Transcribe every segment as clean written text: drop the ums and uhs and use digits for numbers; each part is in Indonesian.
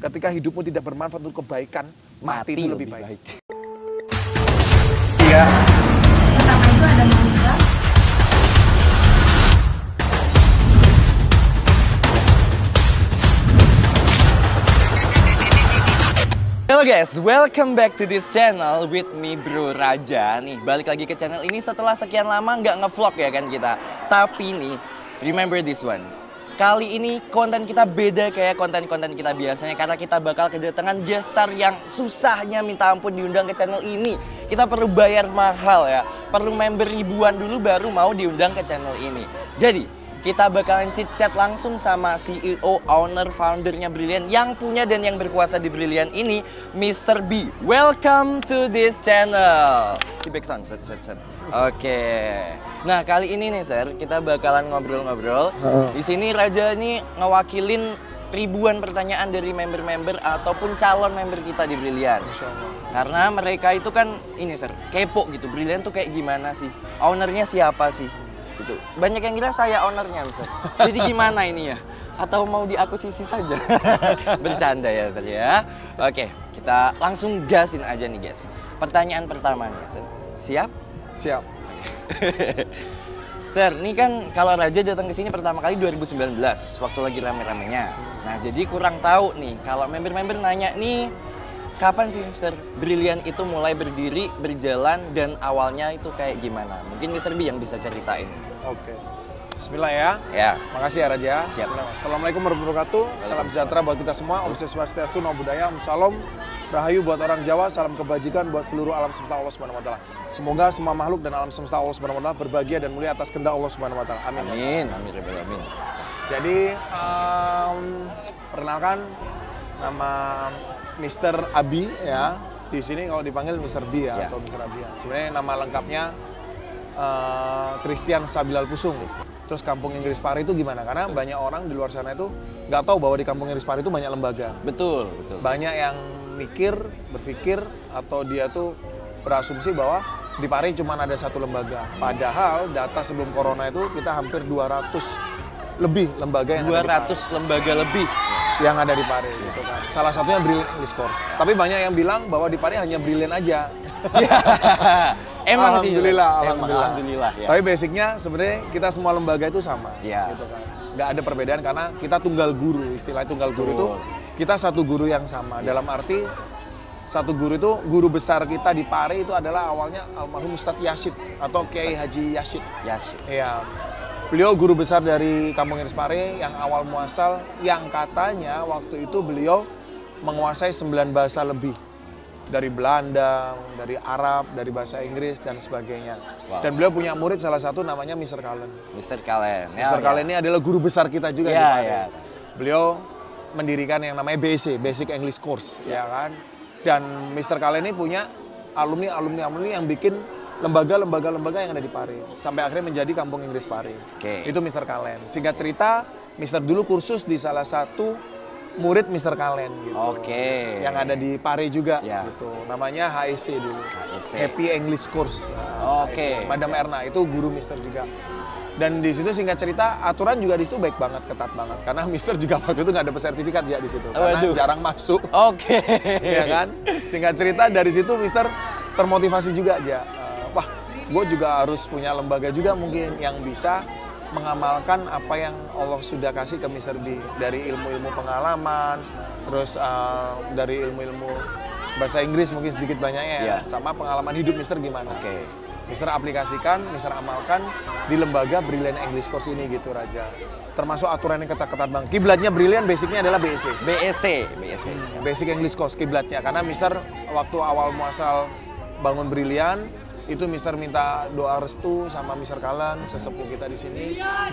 ketika hidupmu tidak bermanfaat untuk kebaikan, mati itu lebih baik. Iya. Pertama itu ada mantra. Halo guys, welcome back to this channel with me Bro Raja. Nih, balik lagi ke channel ini setelah sekian lama nggak ngevlog ya kan kita. Tapi nih, remember this one. Kali ini konten kita beda kayak konten-konten kita biasanya karena kita bakal kedatangan guest star yang susahnya minta ampun diundang ke channel ini. Kita perlu bayar mahal ya, perlu member ribuan dulu baru mau diundang ke channel ini. Jadi, kita bakalan chit-chat langsung sama CEO, owner, foundernya Brilliant yang punya dan yang berkuasa di Brilliant ini, Mr. B. Welcome to this channel. Di back sound, set. Oke. Nah, kali ini nih, Sir, kita bakalan ngobrol-ngobrol. Di sini Raja ini ngewakilin ribuan pertanyaan dari member-member ataupun calon member kita di Brilliant. Karena mereka itu kan ini, Sir, kepo gitu. Brilliant tuh kayak gimana sih? Ownernya siapa sih? Gitu. Banyak yang kira saya ownernya, Mister. Jadi gimana ini ya? Atau mau diakuisisi saja? Bercanda ya, Mister ya. Oke, kita langsung gasin aja nih, guys. Pertanyaan pertama nih, Mister. Siap? Siap. Sir, ini kan kalau Raja datang ke sini pertama kali 2019, waktu lagi rame-ramenya. Nah, jadi kurang tahu nih, kalau member-member nanya nih, kapan sih Mr. Brilliant itu mulai berdiri, berjalan, dan awalnya itu kayak gimana? Mungkin Mr. B yang bisa ceritain. Oke. Bismillah ya. Ya. Makasih ya Raja. Siap. Assalamualaikum warahmatullahi wabarakatuh. Salam sejahtera buat kita semua. Om Swastiastu, Namo Buddhaya, Om Salam, Rahayu buat orang Jawa, salam kebajikan buat seluruh alam semesta Allah Subhanahu wa taala. Semoga semua makhluk dan alam semesta Allah Subhanahu wa taala berbahagia dan mulia atas kehendak Allah Subhanahu wa taala. Amin. Amin. Amin. Jadi perkenalkan nama Mr. Abi ya. Di sini kalau dipanggil Mr. B ya, atau Mr. Abi ya. Sebenarnya nama lengkapnya Christian Sabilal Pusung. Terus Kampung Inggris Pare itu gimana? Karena banyak orang di luar sana itu nggak tahu bahwa di Kampung Inggris Pare itu banyak lembaga. Betul. Banyak yang berpikir atau dia tuh berasumsi bahwa di Pare cuma ada satu lembaga. Padahal data sebelum corona itu kita hampir 200 lebih lembaga yang ada di Pare. 200 lembaga lebih yang ada di Pare gitu kan. Salah satunya Brilliant English Course. Tapi banyak yang bilang bahwa di Pare hanya Brilliant aja. Emang sih. Alhamdulillah. Ya. Tapi basicnya sebenarnya kita semua lembaga itu sama, gitu kan. Nggak ada perbedaan karena kita tunggal guru. Istilah tunggal guru itu kita satu guru yang sama. Dalam arti satu guru itu guru besar kita di Pare itu adalah awalnya almarhum Ustadz Yasid atau Kiai Haji Yasid. Iya. Beliau guru besar dari Kampung Inggris Pare yang awal muasal yang katanya waktu itu beliau menguasai 9 bahasa lebih. Dari Belanda, dari Arab, dari bahasa Inggris, dan sebagainya. Wow. Dan beliau punya murid salah satu namanya Mr. Cullen. Mr. Cullen. Mr. Cullen ini adalah guru besar kita juga di Pare. Beliau mendirikan yang namanya BEC, Basic English Course, ya kan. Dan Mr. Cullen ini punya alumni yang bikin lembaga-lembaga yang ada di Pare. Sampai akhirnya menjadi Kampung Inggris Pare. Itu Mr. Cullen. Singkat cerita, Mr. dulu kursus di salah satu murid Mr. Cullen gitu. Yang ada di Pare juga gitu. Namanya HEC dulu. Happy English Course. Madam Erna itu guru Mr. juga. Dan di situ singkat cerita aturan juga di situ baik banget, ketat banget. Karena Mr. juga waktu itu nggak dapat sertifikat ya di situ. Karena jarang masuk. Ya kan? Singkat cerita dari situ Mr. termotivasi juga aja. Wah, gue juga harus punya lembaga juga mungkin yang bisa mengamalkan apa yang Allah sudah kasih ke Mr. B dari ilmu-ilmu pengalaman, terus dari ilmu-ilmu bahasa Inggris mungkin sedikit banyaknya sama pengalaman hidup Mr. gimana. Mr. aplikasikan, Mr. amalkan di lembaga Brilliant English Course ini gitu Raja. Termasuk aturan yang ketat-ketat bang. Kiblatnya Brilliant, basicnya adalah BEC. Basic English Course kiblatnya karena Mr. waktu awal muasal bangun Brilliant itu Mr. minta doa restu sama Mr. Cullen, sesepuh kita di sini,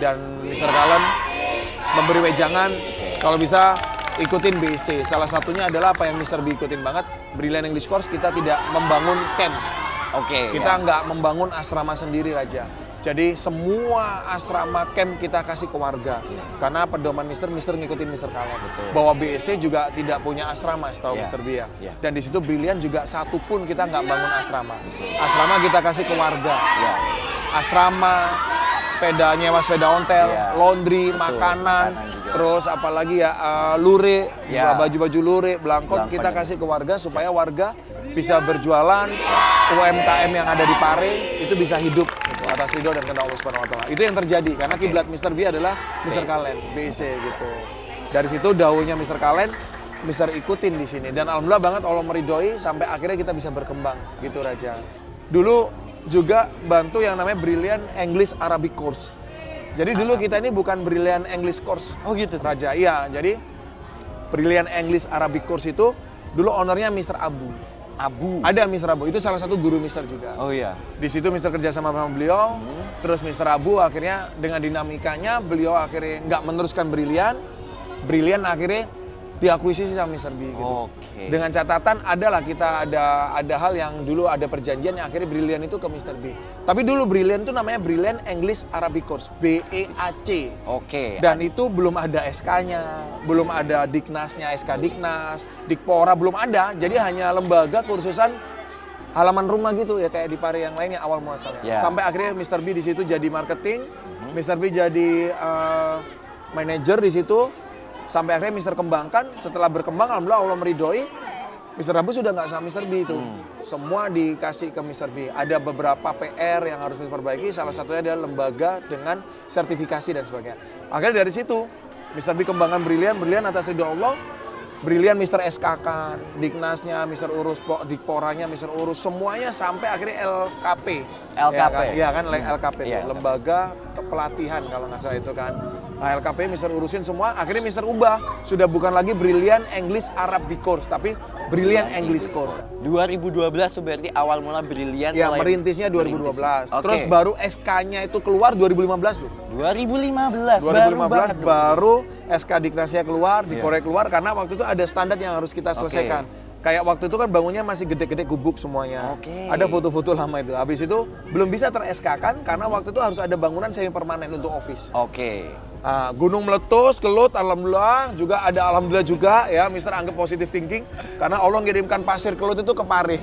dan Mr. Cullen memberi wejangan kalau bisa ikutin BEC. Salah satunya adalah apa yang Mr. B ikutin banget, Brilliant English Course kita tidak membangun camp. Kita nggak membangun asrama sendiri Raja. Jadi semua asrama camp kita kasih ke warga. Karena pedoman Mr. ngikutin Mr. Cullen. Bahwa BEC juga tidak punya asrama setahu Mr. B ya. Dan di situ Brilliant juga satu pun kita nggak bangun asrama. Asrama kita kasih ke warga. Asrama, nyewa sepeda ontel, laundry, makanan, terus apalagi ya lurik, Ya. baju-baju lurik, belangkon Belangkon kita ya. kasih ke warga supaya warga bisa berjualan, UMKM yang ada di Pare itu bisa hidup gitu, atas ridho dan kehendak Allah Subhanahu wa taala. Itu yang terjadi karena kiblat Mr. B adalah Mr. Kalen, BC gitu. Dari situ daunnya Mr. Kalen Mr. ikutin di sini dan alhamdulillah banget Allah meridhoi sampai akhirnya kita bisa berkembang gitu Raja. Dulu juga bantu yang namanya Brilliant English Arabic Course. Jadi dulu kita ini bukan Brilliant English Course. Oh gitu. Raja, iya. Jadi Brilliant English Arabic Course itu dulu ownernya Mr. Abu. Abu. Ada Mr. Abu, itu salah satu guru Mr. juga. Oh iya. Di situ Mr. kerja sama beliau, terus Mr. Abu akhirnya dengan dinamikanya beliau akhirnya nggak meneruskan Brilliant akhirnya diakuisisi sama Mr. B gitu. Oke. Dengan catatan adalah kita ada hal yang dulu ada perjanjian yang akhirnya Brilliant itu ke Mr. B. Tapi dulu Brilliant itu namanya Brilliant English Arabic Course, BEAC. Oke. Dan itu belum ada SK-nya, belum ada Diknasnya, SK Diknas, Dikpora belum ada. Jadi hanya lembaga kursusan halaman rumah gitu ya kayak di Pare yang lainnya awal muasalnya. Ya. Sampai akhirnya Mr. B di situ jadi marketing, Mr. B jadi manajer di situ. Sampai akhirnya Mr. kembangkan, setelah berkembang alhamdulillah Allah meridhoi. Mr. Abu sudah nggak sama Mr. B itu. Semua dikasih ke Mr. B. Ada beberapa PR yang harus diperbaiki, salah satunya adalah lembaga dengan sertifikasi dan sebagainya. Akhirnya dari situ, Mr. B kembangkan Brilliant atas ridho Allah. Brilliant Mr. SK kan, Diknasnya, Mr. Urus, Dikporanya, Mr. Urus, semuanya sampai akhirnya LKP. LKP? Iya kan, LKP itu, Iya. Lembaga Pelatihan kalau nggak salah itu kan. Nah LKP Mr. urusin semua, akhirnya Mr. ubah. Sudah bukan lagi Brilliant English Arabic Course, tapi Brilliant English Course. 2012 tuh berarti awal mula Brilliant. Ya, mulai merintisnya 2012. Oke. Terus baru SK-nya itu keluar 2015 loh. 2015, 2015 banget dong. baru SK Diknasnya keluar, Iya. Dikpora keluar karena waktu itu ada standar yang harus kita selesaikan. Kayak waktu itu kan bangunnya masih gede-gede gubuk semuanya. Oke. Ada foto-foto lama itu. Habis itu belum bisa ter-SK kan karena waktu itu harus ada bangunan semi permanen untuk office. Oke. Nah, gunung meletus, kelut, alhamdulillah juga ada alhamdulillah juga ya, Mister anggap positive thinking karena Allah ngirimkan pasir kelut itu ke Pare.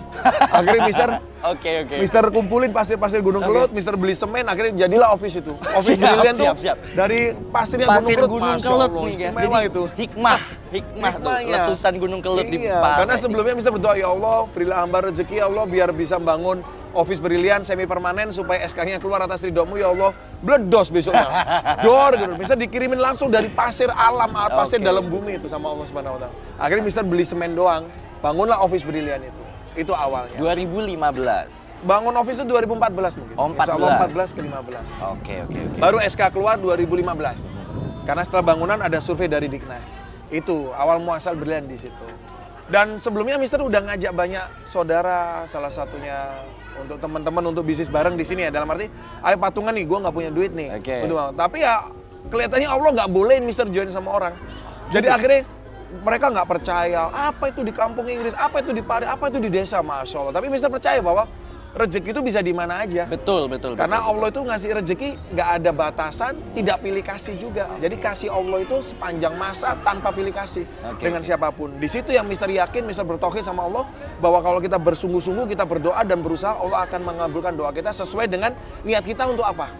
Akhirnya Oke. Mister kumpulin pasir-pasir gunung kelut, Mister beli semen, akhirnya jadilah office itu. Office Brilliant tuh siap. dari pasirnya Pasir gunung Gunung Masya Kelut Allah, nih guys. istimewa Jadi itu. hikmah tuh, Hikmahnya. letusan Gunung Kelut di Iya, Pare. karena sebelumnya Mister berdoa, ya Allah berilah hamba rezeki ya Allah biar bisa bangun office Brilliant semi permanen supaya SK-nya keluar atas ridhomu ya Allah. Bledos besoknya. Dor gitu. Mister dikirimin langsung dari pasir alam, pasir Oke. dalam bumi itu sama Allah Subhanahu wa taala. Akhirnya Mister beli semen doang, bangunlah office Brilliant itu. Itu awalnya. 2015. Bangun office itu 2014 mungkin. Oh, 14. Insya Allah 14 ke 15. Oke. Baru SK keluar 2015. Karena setelah bangunan ada survei dari Diknas. Itu awal muasal Brilliant di situ. Dan sebelumnya Mister udah ngajak banyak saudara, salah satunya untuk teman-teman untuk bisnis bareng di sini ya. Dalam arti, ayo patungan nih, gue nggak punya duit nih. Oke. Tapi ya kelihatannya Allah nggak bolehin Mister join sama orang. Jadi akhirnya mereka nggak percaya, apa itu di kampung Inggris, apa itu di Pare, apa itu di desa, Masya Allah. Tapi Mister percaya bahwa rezeki itu bisa di mana aja. Betul. Karena Allah itu ngasih rezeki nggak ada batasan, tidak pilih kasih juga. Jadi kasih Allah itu sepanjang masa tanpa pilih kasih dengan siapapun. Di situ yang Mister yakin, Mister bertauhid sama Allah bahwa kalau kita bersungguh-sungguh, kita berdoa dan berusaha, Allah akan mengabulkan doa kita sesuai dengan niat kita untuk apa.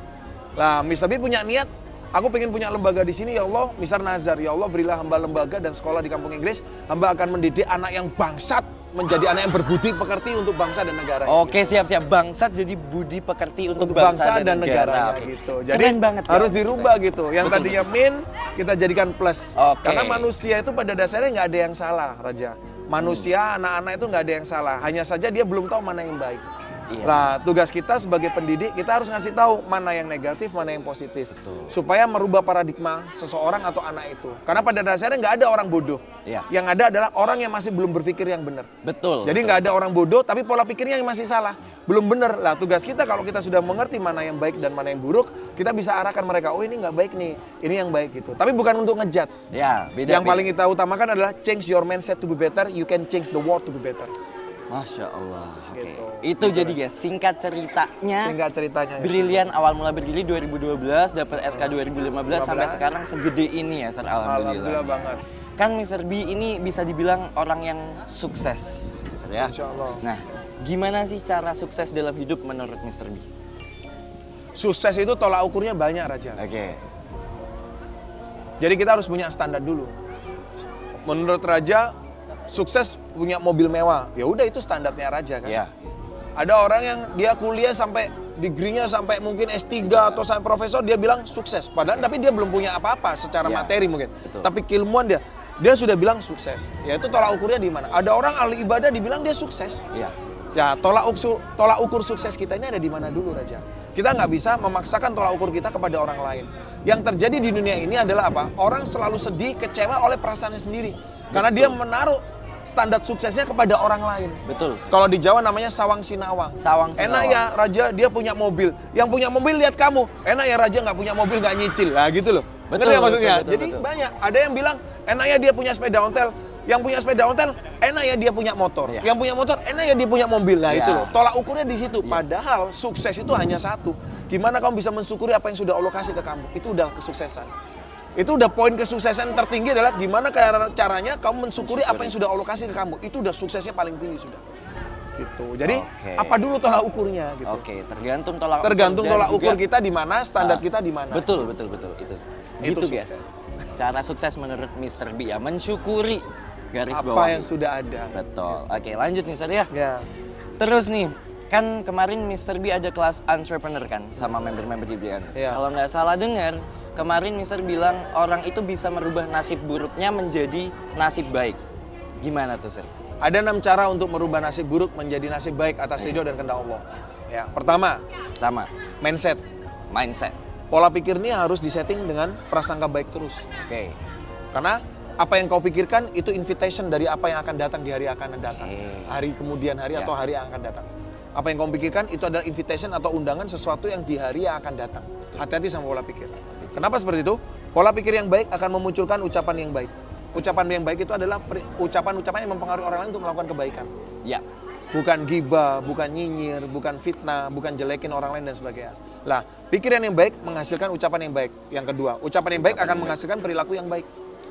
Nah, Mister B punya niat, aku pengen punya lembaga di sini ya Allah. Mister nazar, ya Allah berilah hamba lembaga dan sekolah di kampung Inggris. Hamba akan mendidik anak yang bangsat menjadi anak yang berbudi pekerti untuk bangsa dan negara. Oke, siap. Bangsat jadi budi pekerti untuk bangsa dan negara. negaranya gitu. Jadi Keren banget, harus ya. dirubah gitu. Yang Betul, tadinya min kita jadikan plus. Oke. Karena manusia itu pada dasarnya nggak ada yang salah, Raja. Manusia, anak-anak itu nggak ada yang salah. Hanya saja dia belum tahu mana yang baik. Iya. Nah, tugas kita sebagai pendidik, kita harus ngasih tahu mana yang negatif, mana yang positif. Betul. Supaya merubah paradigma seseorang atau anak itu. Karena pada dasarnya nggak ada orang bodoh. Iya. Yang ada adalah orang yang masih belum berpikir yang benar. Betul. Jadi nggak ada orang bodoh, tapi pola pikirnya yang masih salah. Belum benar. Lah tugas kita kalau kita sudah mengerti mana yang baik dan mana yang buruk, kita bisa arahkan mereka, oh ini nggak baik nih, ini yang baik gitu. Tapi bukan untuk ngejudge. Ya, beda. Yang paling kita utamakan adalah change your mindset to be better, you can change the world to be better. Masya Allah. Oke. Gitu. Itu jadi guys, singkat ceritanya. Singkat ceritanya. Brilliant awal mula berdiri 2012, dapat SK 2015 sampai sekarang segede ini ya, Sir. Alhamdulillah banget. Kan Mr. B ini bisa dibilang orang yang sukses, Sir, ya. Insya Allah. Nah, gimana sih cara sukses dalam hidup menurut Mr. B? Sukses itu tolak ukurnya banyak, Raja. Oke. Jadi kita harus punya standar dulu. Menurut Raja, sukses punya mobil mewah. Ya udah itu standarnya Raja kan. Iya. Ada orang yang dia kuliah sampai degree-nya sampai mungkin S3 atau sampai profesor, dia bilang sukses. Padahal tapi dia belum punya apa-apa secara materi mungkin. Betul. Tapi keilmuan dia sudah bilang sukses. Ya itu tolak ukurnya di mana? Ada orang ahli ibadah dibilang dia sukses. Iya. Ya tolak ukur sukses kita ini ada di mana dulu Raja? Kita nggak bisa memaksakan tolak ukur kita kepada orang lain. Yang terjadi di dunia ini adalah apa? Orang selalu sedih, kecewa oleh perasaannya sendiri. Karena dia menaruh standar suksesnya kepada orang lain. Betul. Kalau di Jawa namanya sawang sinawang. Sawang sinawang. Enak ya Raja dia punya mobil. Yang punya mobil lihat kamu. Enak ya Raja nggak punya mobil nggak nyicil. Lah gitu loh. Betul, Ngerti ya maksudnya? betul, Jadi betul. banyak. Ada yang bilang enak ya dia punya sepeda ontel. Yang punya sepeda ontel enak ya dia punya motor. Iya. Yang punya motor enak ya dia punya mobil. Nah Iya. itu loh. Tolak ukurnya di situ. Padahal sukses itu hanya satu. Gimana kamu bisa mensyukuri apa yang sudah Allah kasih ke kamu? Itu udah kesuksesan. Itu udah poin kesuksesan tertinggi adalah gimana caranya kamu mensyukuri apa yang sudah Allah kasih ke kamu. Itu udah suksesnya paling tinggi sudah. Gitu. Jadi Oke. apa dulu tolak ukurnya gitu. Oke, tergantung tolak Tergantung dan tolak juga- ukur kita di mana, standar kita di mana. Betul. Itu Itu guys. sukses. Cara sukses menurut Mr. B ya, mensyukuri garis Apa bawah. yang sudah ada. Betul. Oke, lanjut nih Sir ya. Ya. Terus nih, kan kemarin Mr. B ada kelas entrepreneur kan sama member-member di BN. Iya. Kalau nggak salah dengar, kemarin Mr. bilang orang itu bisa merubah nasib buruknya menjadi nasib baik. Gimana tuh Sir? Ada 6 cara untuk merubah nasib buruk menjadi nasib baik atas ridho dan kehendak Allah. Ya, pertama, Pertama, mindset. mindset. Pola pikir ini harus disetting dengan prasangka baik terus. Oke. Karena apa yang kau pikirkan itu invitation dari apa yang akan datang di hari yang akan datang. Oke. Hari kemudian hari Ya. atau hari yang akan datang. Apa yang kau pikirkan itu adalah invitation atau undangan sesuatu yang di hari yang akan datang. Hati-hati sama pola pikir. Kenapa seperti itu? Pola pikir yang baik akan memunculkan ucapan yang baik. Ucapan yang baik itu adalah ucapan-ucapan yang mempengaruhi orang lain untuk melakukan kebaikan. Ya. Bukan gibah, bukan nyinyir, bukan fitnah, bukan jelekin orang lain dan sebagainya. Lah, pikiran yang baik menghasilkan ucapan yang baik. Yang kedua, ucapan yang baik akan menghasilkan perilaku yang baik.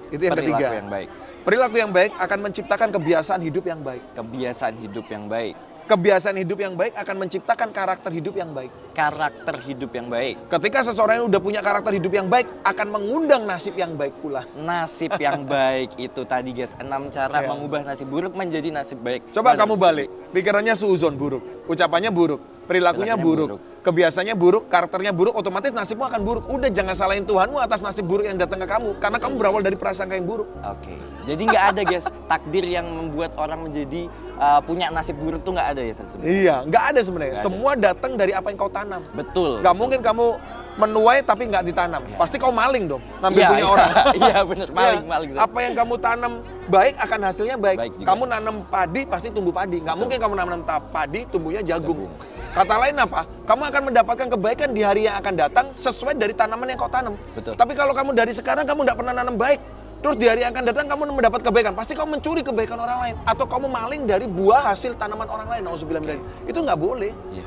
Itu yang Perilaku ketiga. yang baik. Perilaku yang baik akan menciptakan kebiasaan hidup yang baik. Kebiasaan hidup yang baik. Kebiasaan hidup yang baik akan menciptakan karakter hidup yang baik. Karakter hidup yang baik. Ketika seseorang yang udah punya karakter hidup yang baik, akan mengundang nasib yang baik pula. Nasib yang baik itu tadi guys, 6 cara Ya. mengubah nasib buruk menjadi nasib baik. Coba Mana kamu Mr. balik, B? pikirannya suuzon buruk, ucapannya buruk, perilakunya Perilakunya buruk, kebiasaannya buruk, karakternya buruk, otomatis nasibmu akan buruk. Udah jangan salahin Tuhanmu atas nasib buruk yang datang ke kamu, karena kamu berawal dari prasangka yang buruk. Oke. Jadi nggak ada guys takdir yang membuat orang menjadi punya nasib buruk tuh nggak ada ya sebenarnya. Iya, nggak ada sebenarnya. Nggak ada. Semua datang dari apa yang kau tanam. Betul. Nggak mungkin kamu menuai tapi nggak ditanam. Iya. Pasti kau maling dong, ngambil Iya, punya iya. orang. Iya bener, maling, Iya. maling. Apa yang kamu tanam baik akan hasilnya baik. Baik juga. Kamu nanam padi pasti tumbuh padi. Nggak mungkin kamu nanam padi tumbuhnya jagung. Kata lain apa? Kamu akan mendapatkan kebaikan di hari yang akan datang sesuai dari tanaman yang kau tanam. Betul. Tapi kalau kamu dari sekarang kamu nggak pernah nanam baik, terus di hari yang akan datang kamu mendapat kebaikan, pasti kamu mencuri kebaikan orang lain atau kamu maling dari buah hasil tanaman orang lain. Nauzubillah min dzalik. Itu nggak boleh. Iya.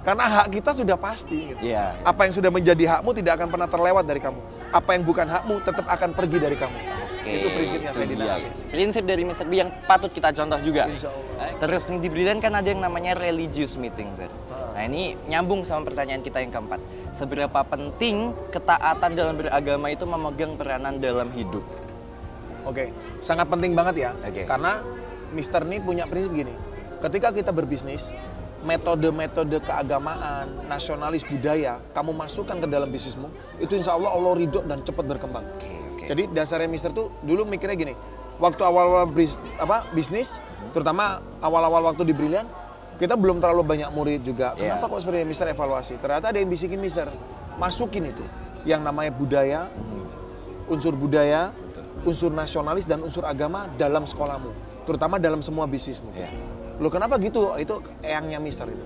Karena hak kita sudah pasti. Gitu. Iya. Apa yang sudah menjadi hakmu tidak akan pernah terlewat dari kamu. Apa yang bukan hakmu tetap akan pergi dari kamu. Oke, Itu prinsipnya itu Sayyidina dia, Ali. guys. Prinsip dari Mr. B yang patut kita contoh juga. Insya Allah. Terus nih di Brilliant kan ada yang namanya religious meeting, Sir. Nah ini nyambung sama pertanyaan kita yang keempat. Seberapa penting ketaatan dalam beragama itu memegang peranan dalam hidup? Oke, sangat penting banget ya. Oke. Karena Mister nih punya prinsip gini. Ketika kita berbisnis, metode-metode keagamaan, nasionalis budaya, kamu masukkan ke dalam bisnismu, itu insya Allah Allah ridho dan cepat berkembang. Oke. Jadi dasarnya Mister tuh dulu mikirnya gini, waktu awal-awal bisnis, terutama awal-awal waktu di Brilliant, kita belum terlalu banyak murid juga. Iya. Kenapa kok seperti Mister evaluasi? Ternyata ada yang bisikin Mister, masukin itu, yang namanya budaya, unsur budaya, unsur nasionalis dan unsur agama dalam sekolahmu, terutama dalam semua bisnismu. Iya. Loh kenapa gitu? Itu eyangnya Mister itu.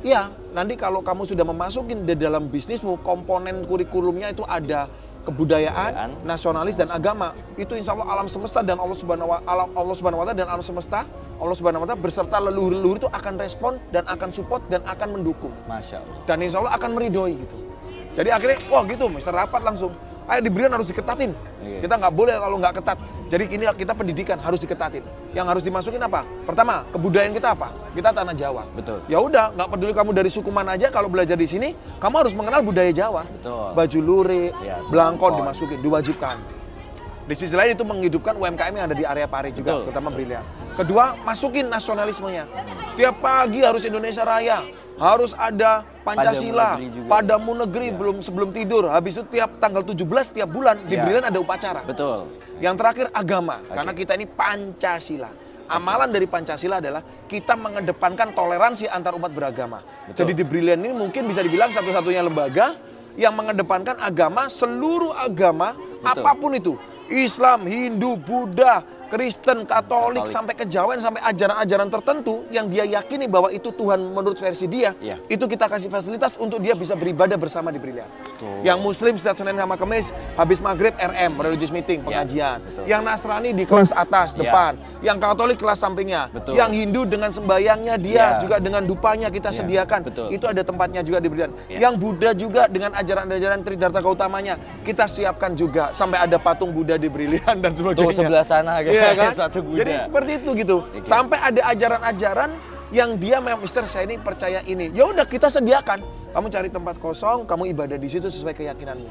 Iya, nanti kalau kamu sudah memasukin di dalam bisnismu, komponen kurikulumnya itu ada kebudayaan, nasionalis dan agama. Itu insya Allah alam semesta dan Allah Subhanahu wa Ta'ala dan alam semesta, Allah Subhanahu wa Ta'ala beserta leluhur-leluhur itu akan respon dan akan support dan akan mendukung. Masya Allah. Dan insya Allah akan meridhoi gitu. Jadi akhirnya, wah gitu, Mister rapat langsung. Ayo di Brilliant harus diketatin. Iya. Kita nggak boleh kalau nggak ketat. Jadi ini kita pendidikan harus diketatin. Yang harus dimasukin apa? Pertama, kebudayaan kita apa? Kita tanah Jawa. Betul. Ya udah, nggak peduli kamu dari suku mana aja, kalau belajar di sini, kamu harus mengenal budaya Jawa. Betul. Baju lurik, Ya, belangkon belangkon. dimasukin, diwajibkan. Di sisi lain itu menghidupkan UMKM yang ada di area Pare juga, Betul. terutama Brilian. Kedua, masukin nasionalismenya. Tiap pagi harus Indonesia Raya, harus ada Pancasila, Padamu Negeri juga. Padamu Negeri sebelum tidur. Habis itu tiap tanggal 17 tiap bulan di Ya. Brilian ada upacara. Betul. Yang terakhir agama, karena kita ini Pancasila. Amalan dari Pancasila adalah kita mengedepankan toleransi antar umat beragama. Betul. Jadi di Brilian ini mungkin bisa dibilang satu-satunya lembaga yang mengedepankan agama, seluruh agama, Betul. apapun itu. Islam, Hindu, Buddha, Kristen, Katolik, Katolik. sampai kejawen, sampai ajaran-ajaran tertentu yang dia yakini bahwa itu Tuhan menurut versi dia, Iya. itu kita kasih fasilitas untuk dia bisa beribadah bersama di Brilian. Betul. Yang Muslim setiap Senin sama Kamis, habis maghrib RM, religious meeting, pengajian. betul. Yang Nasrani di kelas atas, Iya. depan. Yang Katolik kelas sampingnya. Betul. Yang Hindu dengan sembayangnya dia, Iya. juga dengan dupanya kita Iya, sediakan. betul. Itu ada tempatnya juga di Brilian. Iya. Yang Buddha juga dengan ajaran-ajaran Tridharta Gautamanya, kita siapkan juga. Sampai ada patung Buddha di Brilian dan sebagainya. Tuh sebelah sana guys, Iya kan? satu Buddha. Jadi seperti itu gitu. Oke. Sampai ada ajaran-ajaran yang dia memang Mister saya ini percaya ini. Ya udah kita sediakan. Kamu cari tempat kosong, kamu ibadah di situ sesuai keyakinanmu.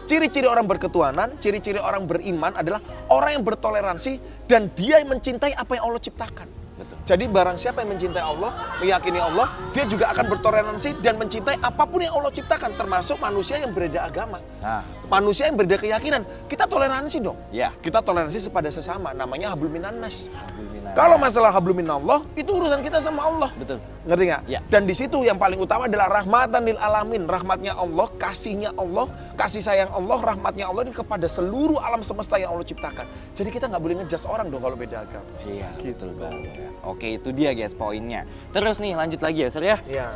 Ciri-ciri orang berketuhanan, ciri-ciri orang beriman adalah orang yang bertoleransi dan dia yang mencintai apa yang Allah ciptakan. Betul. Jadi barang siapa yang mencintai Allah, meyakini Allah, dia juga akan bertoleransi dan mencintai apapun yang Allah ciptakan, termasuk manusia yang berbeda agama. Nah, Manusia yang berbeda keyakinan, kita toleransi dong. ya. Kita toleransi kepada sesama, namanya hablum minannas. Alhamdulillah. Kalau masalah hablum minallah, itu urusan kita sama Allah. Betul. Ngerti nggak? Ya. Dan di situ yang paling utama adalah rahmatan lil alamin. Rahmatnya Allah, kasihnya Allah, kasih sayang Allah, rahmatnya Allah ini kepada seluruh alam semesta yang Allah ciptakan. Jadi kita nggak boleh ngejudge orang dong kalau beda agama. Iya, betul banget. Oke, itu dia guys poinnya. Terus nih lanjut lagi ya, Sir ya. Iya.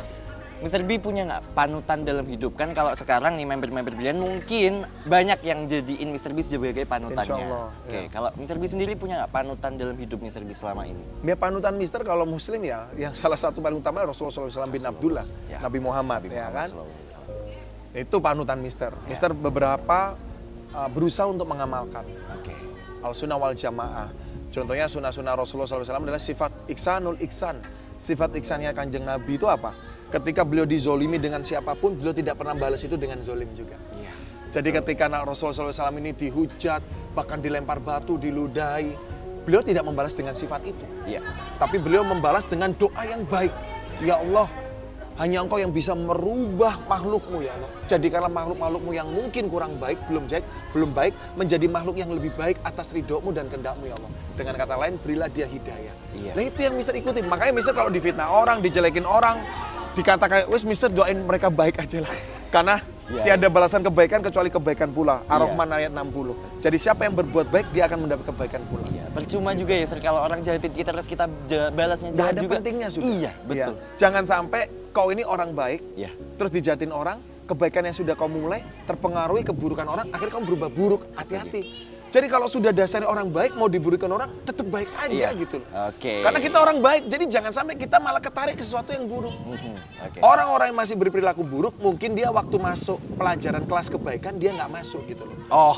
Mr. B punya nggak panutan dalam hidup? Kan kalau sekarang nih member-member Brilian mungkin banyak yang jadiin Mr. B sebagai panutannya. Insya Allah, Oke, ya. kalau Mr. B sendiri punya nggak panutan dalam hidup Mr. B selama ini? Dia panutan Mister kalau Muslim ya, yang salah satu paling utama Rasulullah SAW bin Abdullah, Ya. Nabi Muhammad, Nabi ya Muhammad kan? SAW. Itu panutan Mister. Ya. Mister beberapa berusaha untuk mengamalkan Oke. al-sunnah wal jamaah. Contohnya sunnah-sunnah Rasulullah SAW adalah sifat iksanul iksan. Sifat iksannya Kanjeng Nabi itu apa? Ketika beliau dizolimi dengan siapapun, beliau tidak pernah balas itu dengan zolim juga. Iya. Jadi ketika Rasulullah SAW ini dihujat, bahkan dilempar batu, diludahi, beliau tidak membalas dengan sifat itu. Iya. Tapi beliau membalas dengan doa yang baik. Ya Allah, hanya Engkau yang bisa merubah makhlukmu ya Allah. Jadikanlah makhluk-makhlukmu yang mungkin kurang baik, belum baik, menjadi makhluk yang lebih baik atas ridhomu dan kehendak-Mu ya Allah. Dengan kata lain, berilah dia hidayah. Iya. Nah itu yang Mister ikutin. Makanya Mister kalau difitnah orang, dijelekin orang, dikatakan, wes Mister doain mereka baik aja lah. Karena Iya. tiada balasan kebaikan kecuali kebaikan pula. Iya. Ar-Rahman ayat 60. Jadi siapa yang berbuat baik, dia akan mendapat kebaikan pula. Iya. Percuma juga ya, Sir, kalau orang jahatin kita terus kita balasnya Nggak jahat ada juga. pentingnya sudah. Iya, betul. Ya. Jangan sampai kau ini orang baik, Iya. terus dijahatin orang, kebaikan yang sudah kau mulai, terpengaruhi keburukan orang, akhirnya kamu berubah buruk. Hati-hati. Jadi kalau sudah dasarnya orang baik, mau diburukan orang, tetap baik aja Iya. gitu. Oke. Karena kita orang baik, jadi jangan sampai kita malah ketarik ke sesuatu yang buruk. Oke. Orang-orang yang masih berperilaku buruk, mungkin dia waktu masuk pelajaran kelas kebaikan, dia nggak masuk gitu loh. Oh,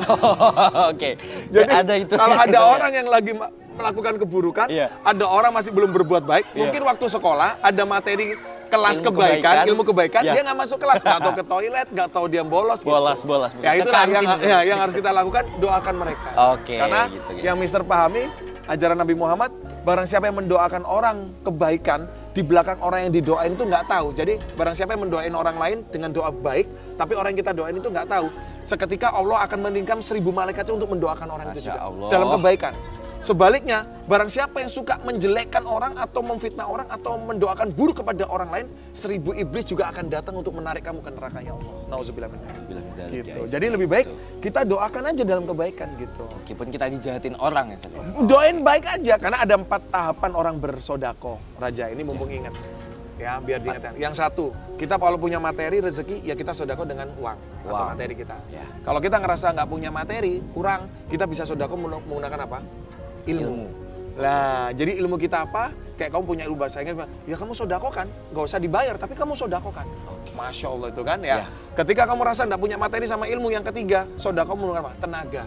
oke. Jadi ada itu. kalau ada Ya. orang yang lagi melakukan keburukan, Iya. ada orang masih belum berbuat baik, Iya. mungkin waktu sekolah ada materi kelas Ilmu kebaikan, kebaikan. ilmu kebaikan, Iya. dia nggak masuk kelas, nggak tahu ke toilet, nggak tahu dia bolos gitu. Bolos. Ya Ke itulah kantin. yang harus kita lakukan, doakan mereka. Oke, Karena gitu, guys. yang Mister pahami, ajaran Nabi Muhammad, barang siapa yang mendoakan orang kebaikan, di belakang orang yang didoain itu nggak tahu. Jadi barang siapa yang mendoain orang lain dengan doa baik, tapi orang yang kita doain itu nggak tahu. Seketika Allah akan meningkam 1000 malaikatnya untuk mendoakan orang itu Masya juga. Allah. Dalam kebaikan. Sebaliknya, barang siapa yang suka menjelekkan orang atau memfitnah orang atau mendoakan buruk kepada orang lain, 1000 iblis juga akan datang untuk menarik kamu ke neraka ya Allah. Nauzubillah min dzalik. Bilang jahat, Gitu. guys. Jadi lebih baik Betul. kita doakan aja dalam kebaikan gitu. Meskipun kita dijahatin orang ya, Sir. Doain baik aja karena ada 4 tahapan orang bersodako. Raja ini mumpung ingat. Ya, biar diingat. Yang satu, kita kalau punya materi, rezeki, ya kita sodako dengan uang atau Uang. materi kita. Ya. Kalau kita ngerasa nggak punya materi, kurang, kita bisa sodako menggunakan apa? Ilmu. Nah, jadi ilmu kita apa? Kayak kamu punya ilmu bahasa Inggris, ya kamu sodako kan? Nggak usah dibayar, tapi kamu sodako kan? Masya Allah itu kan ya. Ya. Ketika kamu rasa nggak punya materi sama ilmu, yang ketiga, sodako menggunakan apa? Tenaga.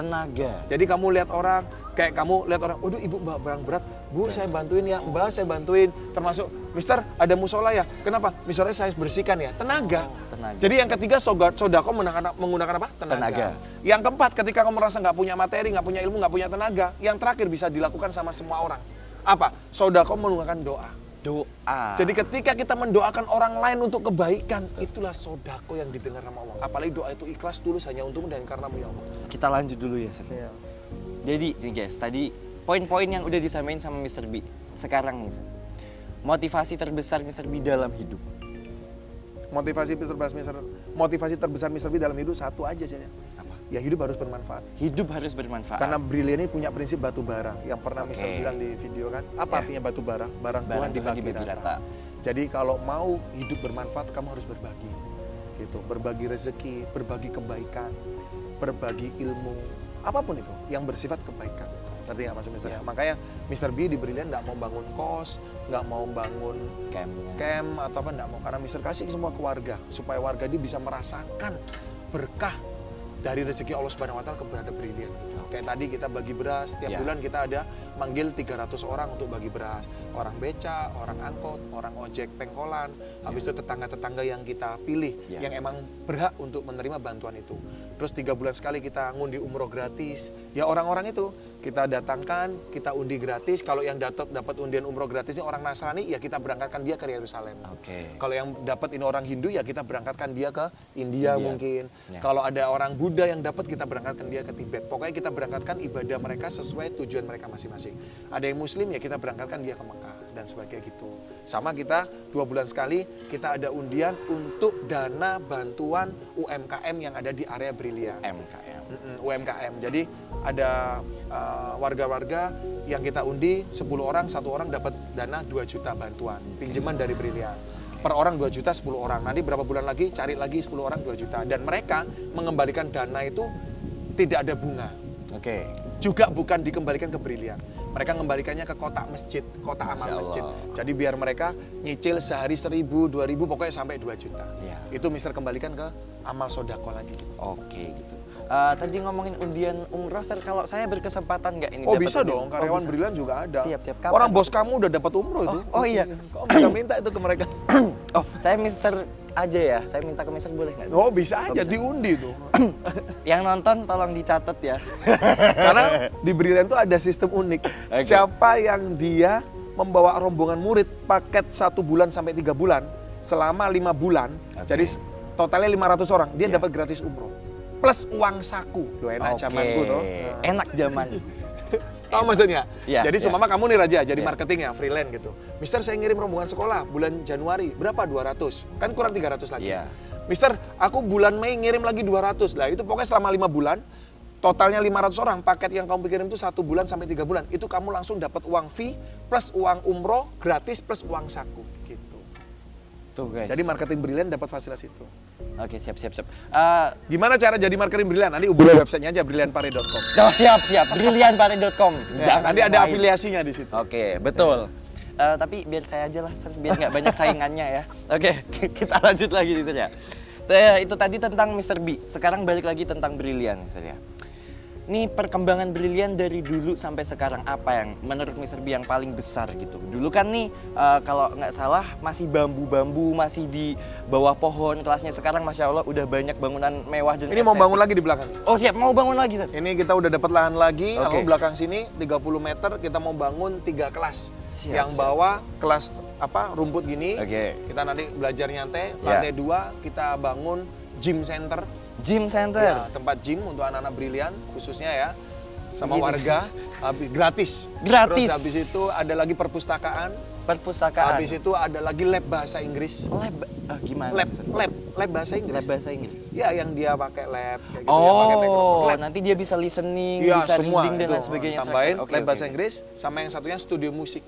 Tenaga. Jadi kamu lihat orang, kayak kamu lihat orang, waduh ibu bawa barang berat, bu saya bantuin ya, mbak saya bantuin. Termasuk, mister ada musola ya, kenapa? Misalnya saya bersihkan ya, tenaga. Tenaga. Jadi yang ketiga, sodako menggunakan apa? Tenaga. Yang keempat, ketika kamu merasa nggak punya materi, nggak punya ilmu, nggak punya tenaga, yang terakhir bisa dilakukan sama semua orang. Apa? Sodako menggunakan doa. Doa. Jadi ketika kita mendoakan orang lain untuk kebaikan, itulah sodako yang didengar sama Allah. Apalagi doa itu ikhlas, tulus, hanya untukmu dan karenamu ya Allah. Kita lanjut dulu ya, Sir. Jadi nih guys, tadi poin-poin yang udah disampaikan sama Mr. B. Sekarang nih, motivasi terbesar Mr. B dalam hidup. Motivasi terbesar Mr. B dalam hidup satu aja saja. Apa? Ya hidup harus bermanfaat. Hidup harus bermanfaat. Karena Brilliant ini punya prinsip batu bara yang pernah Oke. Mr. bilang di video kan. Apa Ya. artinya batu bara? Barang Barang Tuhan dibagi dibagi rata. rata. Jadi kalau mau hidup bermanfaat, kamu harus berbagi. Gitu, berbagi rezeki, berbagi kebaikan, berbagi ilmu, apapun itu yang bersifat kebaikan. Ngerti nggak maksud Mr. Ya. Makanya Mr. B di Brilliant nggak mau bangun kos, nggak mau bangun camp atau apa, nggak mau. Karena Mr. kasih semua ke warga supaya warga dia bisa merasakan berkah dari rezeki Allah Subhanahu wa taala kepada Brilliant. Kayak tadi kita bagi beras, setiap Ya. bulan kita ada manggil 300 orang untuk bagi beras. Orang beca, orang angkot, orang ojek pengkolan, habis itu tetangga-tetangga yang kita pilih Ya. yang emang berhak untuk menerima bantuan itu. Terus 3 bulan sekali kita ngundi umroh gratis. Ya orang-orang itu kita datangkan, kita undi gratis. Kalau yang dapat undian umroh gratisnya orang Nasrani, ya kita berangkatkan dia ke Yerusalem. Oke. Kalau yang dapat ini orang Hindu, ya kita berangkatkan dia ke India mungkin. Ya. Kalau ada orang Buddha yang dapat, kita berangkatkan dia ke Tibet. Pokoknya kita berangkatkan ibadah mereka sesuai tujuan mereka masing-masing. Ada yang Muslim, ya kita berangkatkan dia ke Mekah dan sebagainya gitu. Sama kita 2 bulan sekali kita ada undian untuk dana bantuan UMKM yang ada di area Brilliant. MKM. UMKM. Jadi ada warga-warga yang kita undi 10 orang, 1 orang dapat dana 2 juta bantuan pinjaman dari Brilliant. Per orang 2 juta 10 orang. Nanti berapa bulan lagi cari lagi 10 orang 2 juta. Dan mereka mengembalikan dana itu tidak ada bunga. Oke. Juga bukan dikembalikan ke Brilliant. Mereka mengembalikannya ke kotak masjid, kotak Masya amal Allah. masjid. Jadi biar mereka nyicil sehari 1.000, 2.000, pokoknya sampai 2 juta. Iya. Itu Mister kembalikan ke amal sodako lagi. Oke gitu. Tadi ngomongin undian umroh, Sir, kalau saya berkesempatan nggak ini? Oh dapat bisa undian? dong, Oh, karyawan bisa. Brilliant juga ada. Siap, siap. Kapan? Orang bos kamu udah dapat umroh itu. Oh, iya. Kamu bisa minta itu ke mereka. Oh, saya Mister aja ya. Saya minta ke Mister boleh nggak? Oh bisa aja, bisa. diundi tuh. Yang nonton tolong dicatat ya. Karena di Brilliant tuh ada sistem unik. Oke. Siapa yang dia membawa rombongan murid paket 1 bulan sampai 3 bulan selama 5 bulan, Oke. jadi totalnya 500 orang, dia Iya. dapat gratis umroh. Plus uang saku. Loh enak zamanku tuh. Enak zaman. Tahu maksudnya? Iya, Jadi iya. seumpama kamu nih Raja, jadi Iya. marketing ya, freelance gitu. Mister saya ngirim rombongan sekolah bulan Januari, berapa? 200. Kan kurang 300 lagi. Iya. Mister, aku bulan Mei ngirim lagi 200. Lah itu pokoknya selama 5 bulan, totalnya 500 orang, paket yang kamu kirim itu 1 bulan sampai 3 bulan. Itu kamu langsung dapat uang fee, plus uang umroh, gratis, plus uang saku. Gitu. Tuh guys. Jadi marketing Brilliant dapat fasilitas itu. Oke, siap. Gimana cara jadi marketing Brilliant? Nanti hubungi websitenya aja, brilliantpare.com. Oh, siap. Brilliantpare.com. Ya, nanti ada afiliasinya di situ. Oke, betul. Tapi biar saya aja lah, Sir, biar nggak banyak saingannya ya. Oke, kita lanjut lagi nih, Sir, ya. Itu tadi tentang Mr. B. Sekarang balik lagi tentang Brilliant, Sir, ya. Nih perkembangan Brilliant dari dulu sampai sekarang, apa yang menurut Mr. B yang paling besar gitu? Dulu kan nih kalau nggak salah masih bambu-bambu, masih di bawah pohon kelasnya. Sekarang Masya Allah udah banyak bangunan mewah dan Ini mau bangun lagi di belakang. Oh siap, mau bangun lagi, Sir? Ini kita udah dapat lahan lagi, Oke. lalu belakang sini 30 meter kita mau bangun 3 kelas. Siap, yang siap. bawah kelas rumput gini. Oke. Kita nanti belajar nyantai. Ya. Lantai 2 kita bangun gym center. Gym center. Ya, tempat gym untuk anak-anak Brilliant khususnya ya. Sama Ini. warga gratis. Gratis. Terus habis itu ada lagi perpustakaan. Perpustakaan. Habis itu ada lagi lab bahasa Inggris. Lab, gimana? Lab, Sir? lab bahasa Inggris. Lab bahasa Inggris. Ya, yang dia pakai lab kayak gitu, yang pakai mikrofon. Oh, Lab. nanti dia bisa listening, Iya, bisa semua reading dan itu. lain sebagainya. Tambahin Oke, lab oke, bahasa oke. Inggris sama yang satunya studio musik.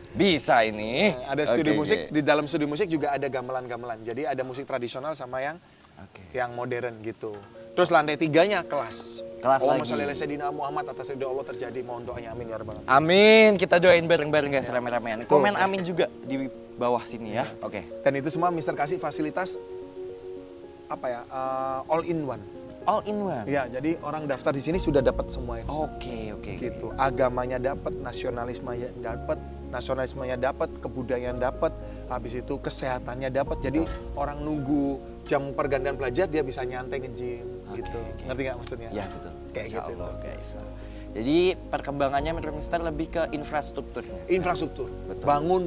Bisa ini. Ada studio Oke, musik, oke. di dalam studio musik juga ada gamelan-gamelan. Jadi ada musik tradisional sama yang Oke. modern gitu. Terus lantai 3-nya kelas. Kelas Allahumma lagi. sholli ala sayyidina Muhammad, atas ridho Allah terjadi. Mohon doanya, amin ya rabbal alamin. Amin, kita doain bareng-bareng guys, rame-ramean. Tuh. Komen amin juga di bawah sini ya. Oke. Dan itu semua Mister kasih fasilitas apa ya? All in one. All in one. Ya, jadi orang daftar di sini sudah dapat semua itu. Oke. Gitu. Agamanya dapat, nasionalismenya dapat, kebudayaan dapat, habis itu kesehatannya dapat. Jadi orang nunggu jam pergantian pelajar dia bisa nyantai nge-gym gitu. Oke. Ngerti nggak maksudnya? Ya betul. Kayak Masya gitu Allah, tuh. guys. Jadi perkembangannya menurut Mister lebih ke infrastrukturnya. Infrastruktur. Betul. Bangun.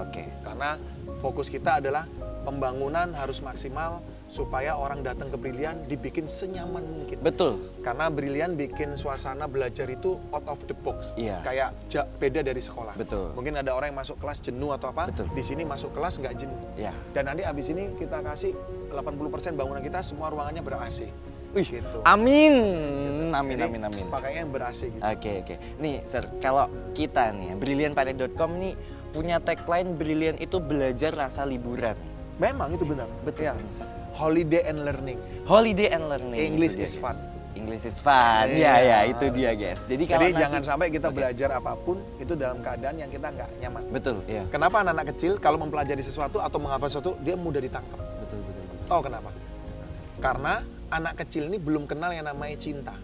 Oke. Karena fokus kita adalah pembangunan harus maksimal supaya orang datang ke Brilian dibikin senyaman mungkin. Betul. Karena Brilian bikin suasana belajar itu out of the box. Iya. Kayak beda dari sekolah. Betul. Mungkin ada orang yang masuk kelas jenuh atau apa. Betul. Di sini masuk kelas nggak jenuh. Ya. Dan nanti abis ini kita kasih 80% bangunan kita semua ruangannya ber-AC. Wih, gitu. Amin. Jadi, Amin. Pakainya yang ber-AC gitu. Oke. Nih, Sir, kalau kita nih, brilliantpare.com nih punya tagline Brilliant itu belajar rasa liburan. Memang itu benar. Betul. Ya. Holiday and learning. Holiday and learning. English itu dia, is guys. fun. English is fun. Iya. Ya, itu dia, guys. Jadi kalau Jadi jangan sampai kita Oke. belajar apapun itu dalam keadaan yang kita nggak nyaman. Betul, iya. Kenapa anak-anak kecil kalau mempelajari sesuatu atau menghafal sesuatu dia mudah ditangkap? Betul. Tahu kenapa? Karena anak kecil ini belum kenal yang namanya cinta.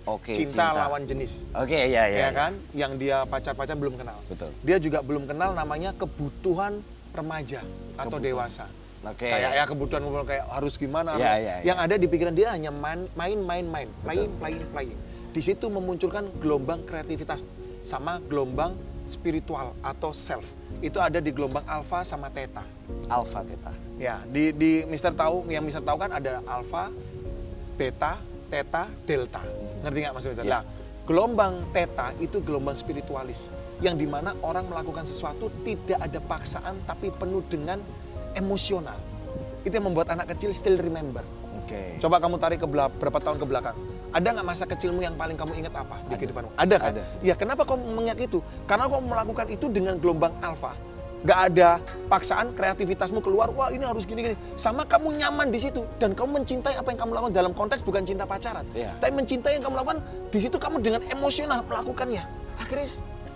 Oke, cinta lawan jenis. Oke, iya. Ya kan? Yang dia pacar-pacar belum kenal. Betul. Dia juga belum kenal namanya kebutuhan remaja atau dewasa. Oke. Kayak ya kebutuhan kayak harus gimana. Iya. Yang ada di pikiran dia hanya main. Playing. Di situ memunculkan gelombang kreativitas sama gelombang spiritual atau self. Itu ada di gelombang alfa sama theta. Alpha, theta. Ya, di Mister tahu, yang Mister tahu kan ada alfa, beta, theta, delta. Ngerti nggak Mas Mister? Ya. Nah, gelombang theta itu gelombang spiritualis yang dimana orang melakukan sesuatu tidak ada paksaan tapi penuh dengan emosional. Itu yang membuat anak kecil still remember. Oke. Coba kamu tarik ke berapa tahun ke belakang. Ada nggak masa kecilmu yang paling kamu ingat apa di Ada. kehidupanmu? Ada kan? Ada. Ya, kenapa kamu mengingat itu? Karena kamu melakukan itu dengan gelombang alfa. Nggak ada paksaan, kreativitasmu keluar, wah ini harus gini-gini. Sama kamu nyaman di situ dan kamu mencintai apa yang kamu lakukan dalam konteks bukan cinta pacaran. Iya. Tapi mencintai yang kamu lakukan, di situ kamu dengan emosional melakukannya. Akhirnya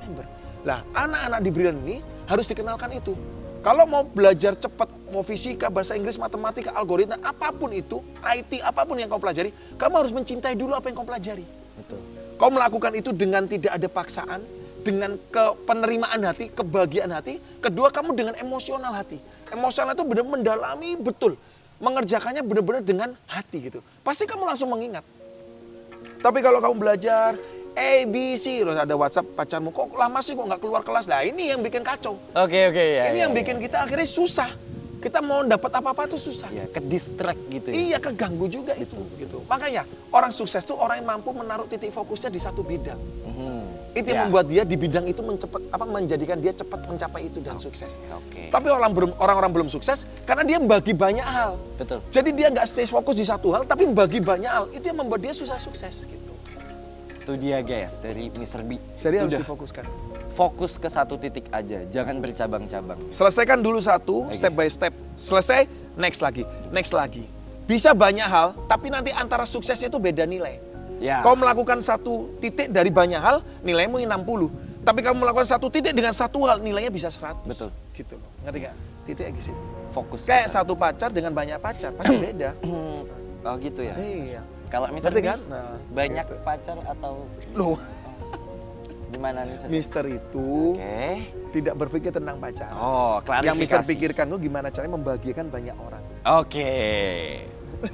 remember. Lah, anak-anak di Brilliant ini harus dikenalkan itu. Kalau mau belajar cepat, mau fisika, bahasa Inggris, matematika, algoritma, apapun itu, IT, apapun yang kau pelajari, kamu harus mencintai dulu apa yang kau pelajari. Betul. Kau melakukan itu dengan tidak ada paksaan, dengan penerimaan hati, kebahagiaan hati. Kedua, kamu dengan emosional hati. Emosional itu benar mendalami betul. Mengerjakannya benar-benar dengan hati gitu. Pasti kamu langsung mengingat. Tapi kalau kamu belajar A, B, C, terus ada WhatsApp pacarmu, kok lama sih kok nggak keluar kelas? Nah ini yang bikin kacau. Oke, ya. Ini yang bikin kita akhirnya susah. Kita mau dapat apa-apa tuh susah. Ya, ke distract gitu ya. Iya, keganggu juga itu gitu. Makanya orang sukses tuh orang yang mampu menaruh titik fokusnya di satu bidang. Itu yang membuat dia di bidang itu menjadikan dia cepat mencapai itu dan sukses. Oke. Tapi orang-orang belum sukses karena dia bagi banyak hal. Betul. Jadi dia nggak stay fokus di satu hal, tapi bagi banyak hal. Itu yang membuat dia susah sukses gitu. Itu dia guys dari Mr. B. Jadi harus Udah. difokuskan. Fokus ke satu titik aja, jangan bercabang-cabang. Selesaikan dulu satu, Oke. step by step. Selesai, next lagi. Bisa banyak hal, tapi nanti antara suksesnya itu beda nilai. Ya. Kau melakukan satu titik dari banyak hal, nilaimu 60. Tapi kamu melakukan satu titik dengan satu hal, nilainya bisa 100. Betul. Gitu loh. Ngerti nggak? Titiknya di situ. Fokus. Kayak ke satu pacar dengan banyak pacar, pasti beda. Oh gitu ya. Iya. Kalau Mr. Ngerti B, kan? Nah, banyak gitu. pacar atau Loh, gimana nih? Sir? Mister itu Oke. tidak berpikir tentang pacaran. Oh, klarifikasi. Yang Mister pikirkan tuh gimana caranya membahagiakan banyak orang. Oke.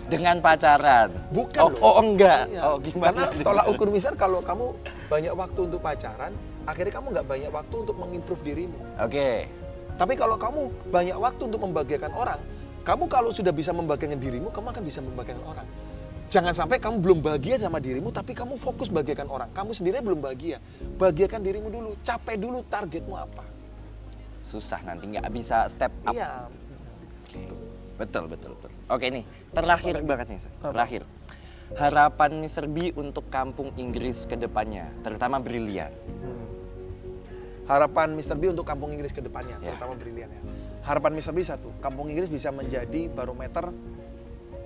Dengan pacaran. Bukan Oh, loh. oh enggak. Iya. Oh gimana? Karena tolak ukur Mister kalau kamu banyak waktu untuk pacaran, akhirnya kamu nggak banyak waktu untuk mengimprove dirimu. Oke. Tapi kalau kamu banyak waktu untuk membahagiakan orang, kamu kalau sudah bisa membahagiakan dirimu, kamu akan bisa membahagiakan orang. Jangan sampai kamu belum bahagia sama dirimu, tapi kamu fokus bahagiakan orang. Kamu sendiri belum bahagia. Bahagiakan dirimu dulu, capai dulu targetmu apa. Susah nanti nggak bisa step up. Iya. Oke. Betul. Oke nih, terakhir banget nih, Sir. Apa? Terakhir. Harapan Mr. B untuk kampung Inggris ke depannya, terutama Brilliant. Harapan Mr. B untuk kampung Inggris ke depannya, Ya. terutama Brilliant ya. Harapan Mr. B satu, kampung Inggris bisa menjadi barometer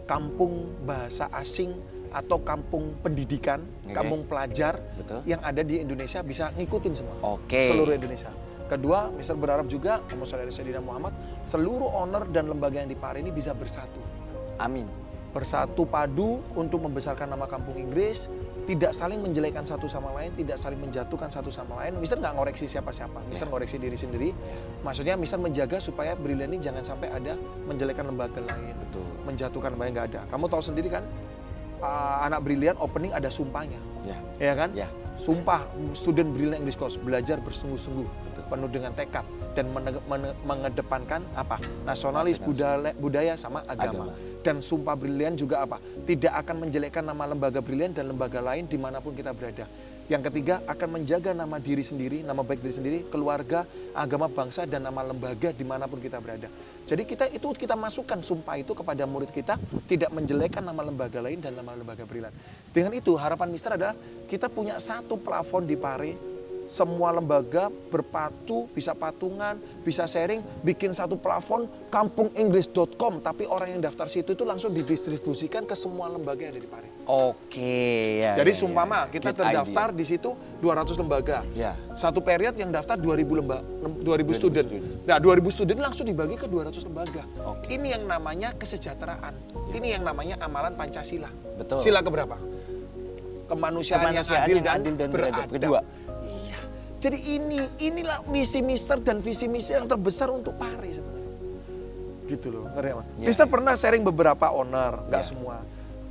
kampung bahasa asing atau kampung pendidikan, Oke. kampung pelajar Betul. yang ada di Indonesia bisa ngikutin semua. Oke. Seluruh Indonesia. Kedua, Mister berharap juga, Sayyidina Muhammad, seluruh owner dan lembaga yang di PAR ini bisa bersatu. Amin. bersatu padu untuk membesarkan nama kampung Inggris, tidak saling menjelekkan satu sama lain, tidak saling menjatuhkan satu sama lain. Mister nggak ngoreksi siapa-siapa, Mister ngoreksi diri sendiri. Maksudnya Mister menjaga supaya Brilliant ini jangan sampai ada menjelekkan lembaga lain, Betul. menjatuhkan lembaga, nggak ada. Kamu tahu sendiri kan, anak Brilliant opening ada sumpahnya, ya kan? Ya. Sumpah student Brilliant English Course, belajar bersungguh-sungguh, penuh dengan tekad dan mengedepankan apa? Nasionalis, budaya sama agama. Dan sumpah Brilliant juga apa? Tidak akan menjelekkan nama lembaga Brilliant dan lembaga lain dimanapun kita berada. Yang ketiga, akan menjaga nama diri sendiri, nama baik diri sendiri, keluarga, agama, bangsa, dan nama lembaga dimanapun kita berada. Jadi kita masukkan sumpah itu kepada murid kita, tidak menjelekkan nama lembaga lain dan nama lembaga Brilliant. Dengan itu, harapan Mister adalah kita punya satu plafon di Pare, semua lembaga berpatu, bisa patungan, bisa sharing, bikin satu plafon kampunginggris.com, tapi orang yang daftar situ itu langsung didistribusikan ke semua lembaga yang ada di Pare. Oke, ya. Jadi ya, sumpama ya. kita Good terdaftar idea. di situ 200 lembaga. Ya. Satu period yang daftar 2000 student. Nah, 2000 student langsung dibagi ke 200 lembaga. Oke. Ini yang namanya kesejahteraan. Ini yang namanya amalan Pancasila. Betul. Sila keberapa? Kemanusiaan yang adil dan beradab. Kedua. Iya. Jadi inilah misi Mister dan visi misi yang terbesar untuk Pare sebenarnya. Gitu loh, ngerti Mas? Ya, Mister ya. pernah sharing beberapa owner, nggak Ya. semua.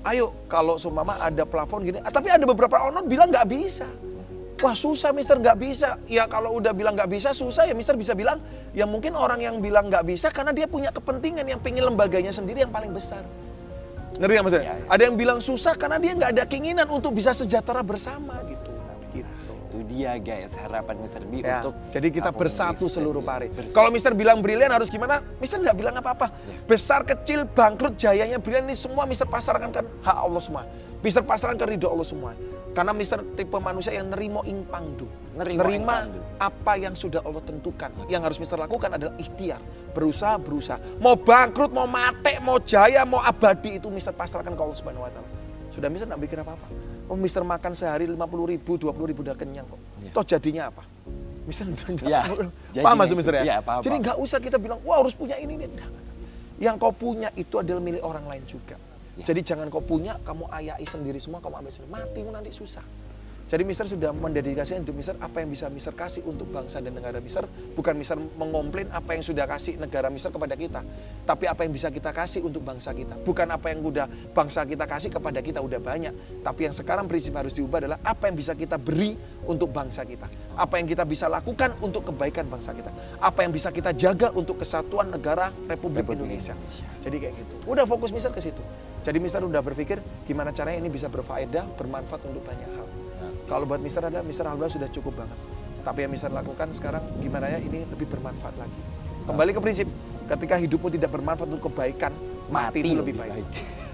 Ayo, kalau seumpama ada plafon gini, tapi ada beberapa owner bilang nggak bisa. Wah susah Mister, nggak bisa. Ya kalau udah bilang nggak bisa, susah ya Mister bisa bilang, ya mungkin orang yang bilang nggak bisa karena dia punya kepentingan yang pengen lembaganya sendiri yang paling besar. Ngerti nggak maksudnya? Ya, ya. Ada yang bilang susah karena dia nggak ada keinginan untuk bisa sejahtera bersama gitu. Itu dia guys, harapan Mr. B Ya, untuk jadi kita kampung bersatu Inggris seluruh dan Pare. bersatu. Kalau Mister bilang Brilliant harus gimana? Mister nggak bilang apa-apa. Ya. Besar, kecil, bangkrut, jayanya Brilliant ini semua Mister pasarkan kan hak Allah semua. Mister pasarkan ke ridho Allah semua. Karena Mister tipe manusia yang nerimo ing pangdu. Nerima ing Nerima pangdu. apa yang sudah Allah tentukan. Yang harus Mister lakukan adalah ikhtiar. Berusaha. Mau bangkrut, mau mate, mau jaya, mau abadi itu Mister pasarkan ke Allah Subhanahu wa Ta'ala. Sudah Mister nggak bikin apa-apa. Oh Mister makan sehari 50.000, 20.000 udah kenyang kok. Ya. Toh jadinya apa? Mister nggak Ya, paham maksud Mister ya? ya, paham, Jadi paham. nggak usah kita bilang, wah harus punya ini. Enggak. Yang kau punya itu adalah milik orang lain juga. Ya. Jadi jangan kau punya, kamu ayai sendiri semua, kamu ambil sendiri. Matimu nanti susah. Jadi Mister sudah mendedikasikan hidup Mister apa yang bisa Mister kasih untuk bangsa dan negara Mister. Bukan Mister mengomplain apa yang sudah kasih negara Mister kepada kita. Tapi apa yang bisa kita kasih untuk bangsa kita. Bukan apa yang udah bangsa kita kasih kepada kita udah banyak. Tapi yang sekarang prinsip harus diubah adalah apa yang bisa kita beri untuk bangsa kita. Apa yang kita bisa lakukan untuk kebaikan bangsa kita. Apa yang bisa kita jaga untuk kesatuan negara Republik Indonesia. Jadi kayak gitu. Udah fokus Mister ke situ. Jadi Mister udah berpikir gimana caranya ini bisa berfaedah, bermanfaat untuk banyak hal. Kalau buat Mister ada, Mister alhamdulillah sudah cukup banget. Tapi yang Mister lakukan sekarang gimana ya ini lebih bermanfaat lagi. Kembali ke prinsip, ketika hidupmu tidak bermanfaat untuk kebaikan, mati itu lebih baik.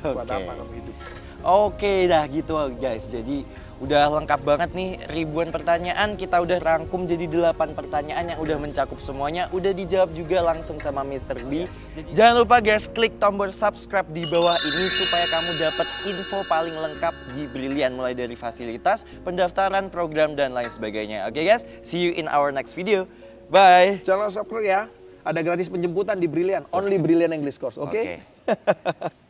Buat Oke. apa kamu hidup? Oke dah gitu guys. Jadi udah lengkap banget nih, ribuan pertanyaan kita udah rangkum jadi 8 pertanyaan yang udah mencakup semuanya. Udah dijawab juga langsung sama Mr. B. Jangan lupa guys, klik tombol subscribe di bawah ini supaya kamu dapat info paling lengkap di Brilliant, mulai dari fasilitas, pendaftaran, program, dan lain sebagainya. Oke guys, see you in our next video. Bye. Jangan lupa subscribe ya. Ada gratis penjemputan di Brilliant, only Brilliant English Course, oke? Oke.